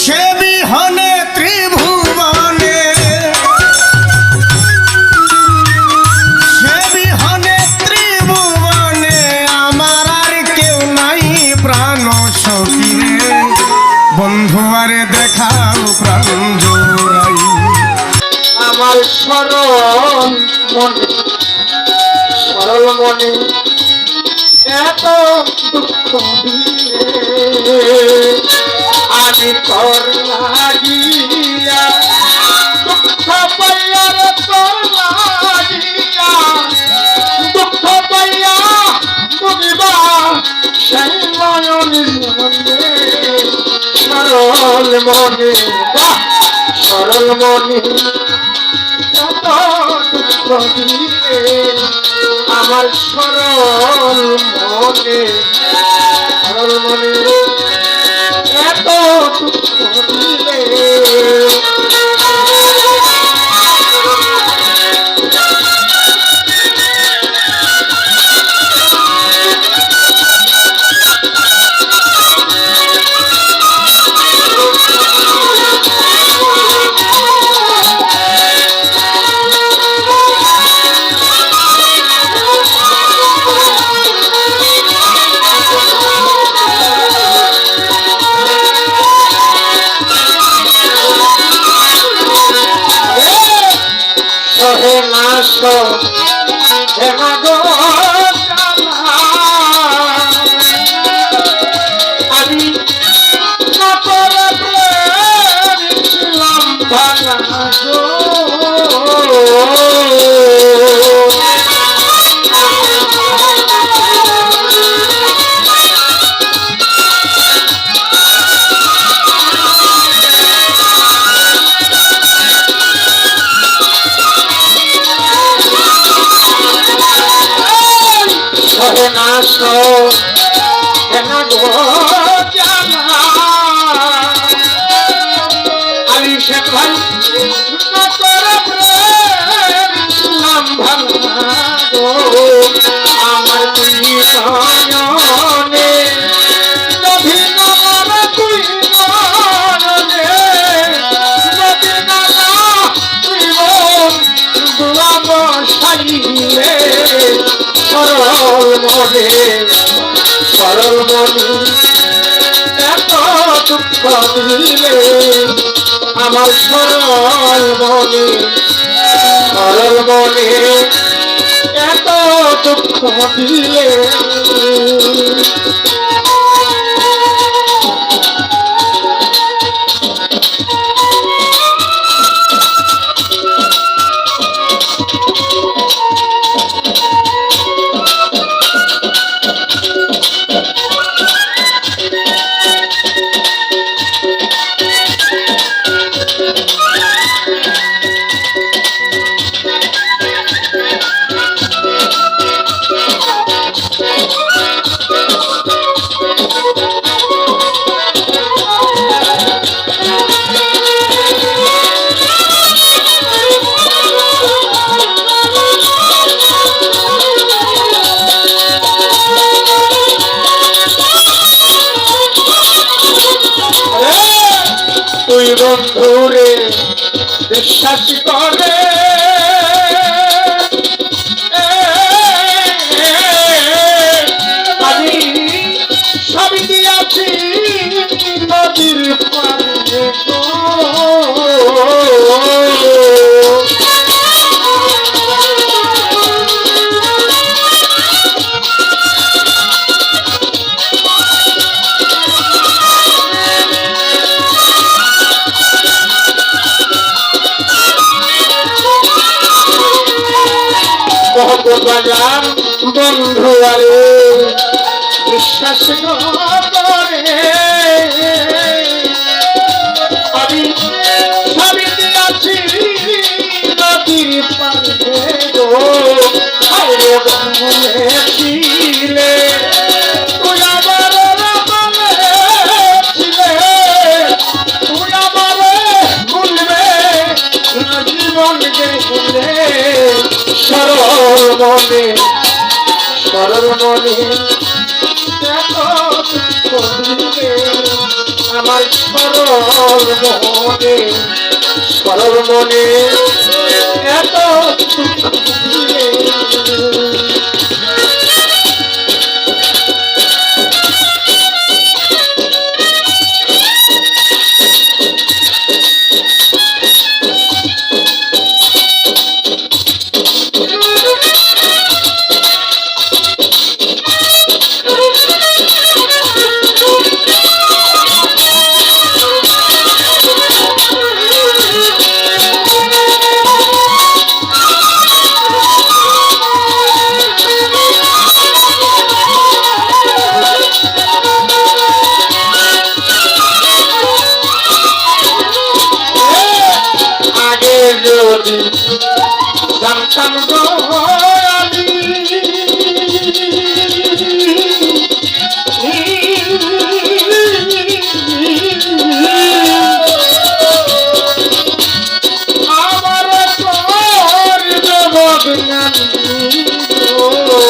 সে বিহনে ত্রিভুবনে, সে বিহনে ত্রিভুবনে আমার আর কেউ নাই প্রাণ সখী রে। বন্ধু আরে দেখাও প্রাণ জোড়াই। আমার সরল মনে, সরল মনে এত দুঃখ দিলে আমি তোর লাগিয়া দুঃখ পাইয়া রে তোর লাগিয়া দুঃখ পাইয়া বুঝিবা সেই নয়নের মনে সরল মনে সরল মনে এত দুঃখ দিলে আমার সরল মনে সরল মনে এত দুঃখ দিলে আমি সে ভাই আমার তুই নয়নে তুই নয়নে সাইলে সরল মনে সরল মনে এত দুঃখ দিলে আমার সরল মনে সরল মনে এত দুঃখ দিলে তুই বন্ধুরে বিশ্বাস করে আমি সবই দিয়াছি নদীর পারে বাজার বন্ধু আরে বিশ্বাস করে আমি সবই দিয়াছি নদীর পারে ছিলে তুই আমার ছিলে তুই আমার ভুলবে জীবন দেখলে সরল মনে সরল মনে আমার সরল সরল মনে এত দুঃখ দিলে। যদি জানতাম গো আমি আমার করবে বদনাম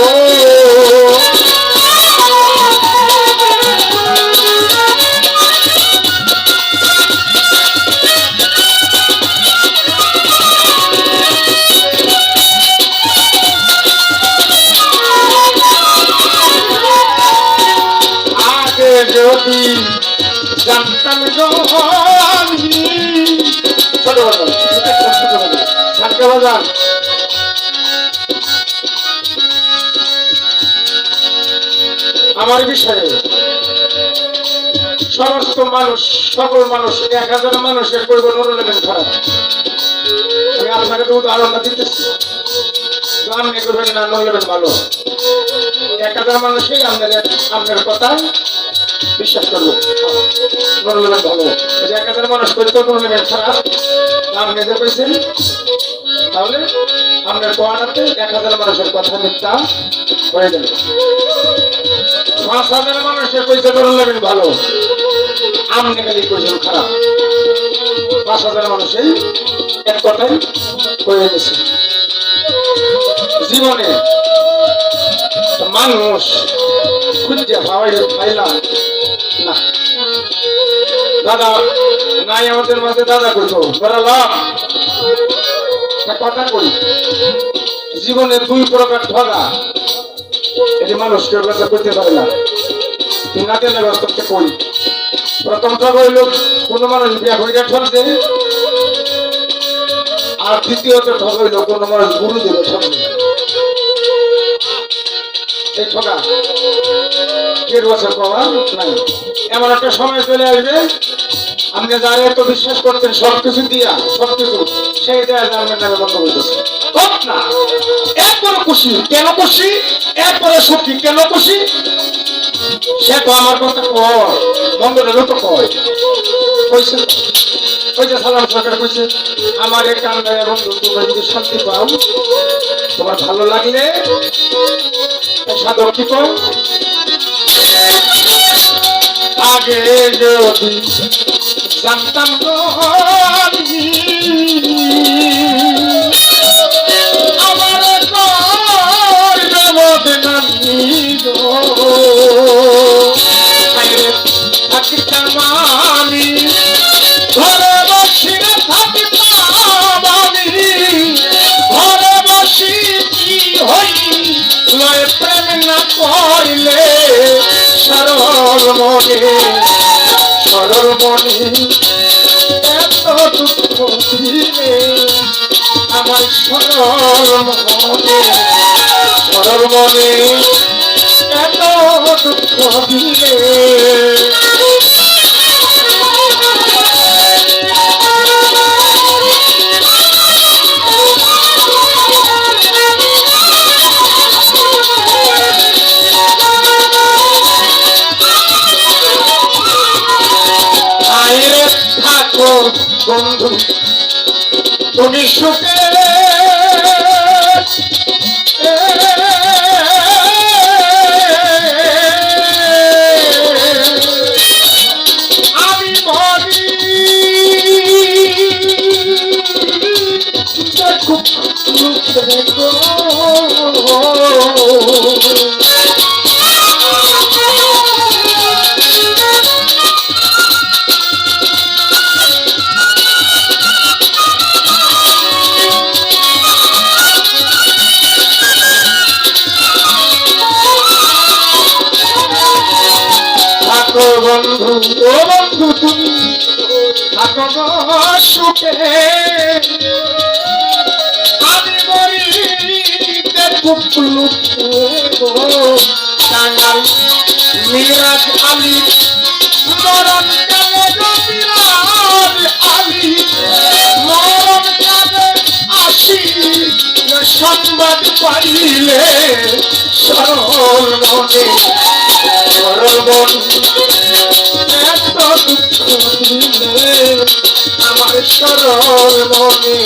যদি জানতাম গো আমি ছোট বাজান আমার বিষয়ে সমস্ত মানুষ সকল মানুষ 1000 মানুষের করব নুরুলের খারাপ আমি আপনাকে তো উদাহরণটা দিতেছি আপনি করবেন না নুরুলের ভালো 1000 মানুষই আপনার কথা বিশ্বাস করবো নুরুলের ভালো 1000 মানুষ করে তো নুরুলের খারাপ নাম নিতে পেয়েছেন তাহলে আপনার কোয়াটাতে 1000 মানুষের কথা মিথ্যা হয়ে যাবে 5000 মানুষের কইতে নুরুলের ভালো আপনি খালি কইছেন খারাপ 5000 মানুষই এক কথাই হয়ে গেছে জীবনে মানুষ খুঁজে পাইলাম না দাদা নাই আমাদের মাঝে দাদা করছো বেড়ালাম কথা করি জীবনে 2 প্রকার ঠগা এটি মানুষ কেউ ব্যবস্থা করতে পারে না না দিলে ব্যবস্থা করি প্রথম ঠগ হইল কোন মানুষ বিয়া হইয়া ঠকছে আর দ্বিতীয়ত ঠগ হইল কোন মানুষ গুরু দেবে ঠকছে এই ঠগা কে বছর পাওয়া নাই এমন একটা সময় চলে আসবে আপনি যারা এত বিশ্বাস করতেন সবকিছু দিয়া সবকিছু সেই দেয়া জানবেন নামে বন্ধ হইতেছে না একবারে খুশি কেন খুশি একবারে সুখী কেন খুশি সে তো আমার কথা কয় মঙ্গলেরও তো কয় কইছে ওই যে সালাম সরকার কইছে আমার এক কান্না এবং তোমরা যদি শান্তি পাও তোমার ভালো লাগলে সাধক কি কয় আগে যদি জানতাম গো আমি আমার করবে বদনাম থাকিতাম আমি ঘরে বসি থাকিতাম আমি ঘরে বসি কি হই লয় প্রেম না করিলে সরল মনে এত দুঃখ দিলে আমার সরল মনে এত দুঃখ দিলে বন্ধু তুমি সুখে আমি মরি খুব থাকো গো সুখে আমি মরিতে কুপলু গো টাঙ্গাল মিরাজ আলী মরণ কালে গো মিরাজ আলী মরণ কালে আসি সংবাদ পাইলে সরল মনে সরল মন এত দুঃখ দিলে আমার সরল মনে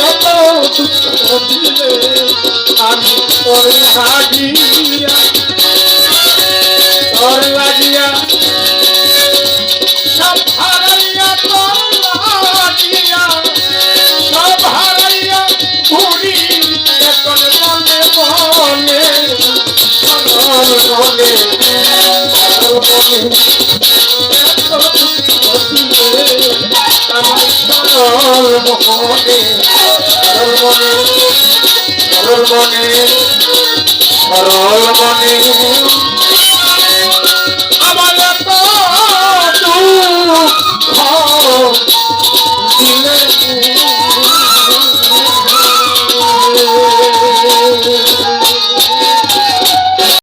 এত দুঃখ দিলে আমি তোর লাগিয়া সব হারাইয়া তোর লাগিয়া সব হারাইয়া ঘুরি এখন মনে মনে সরল মনে এত দুঃখ দিলে আমার সরল মনে সরল মনে সরল মনে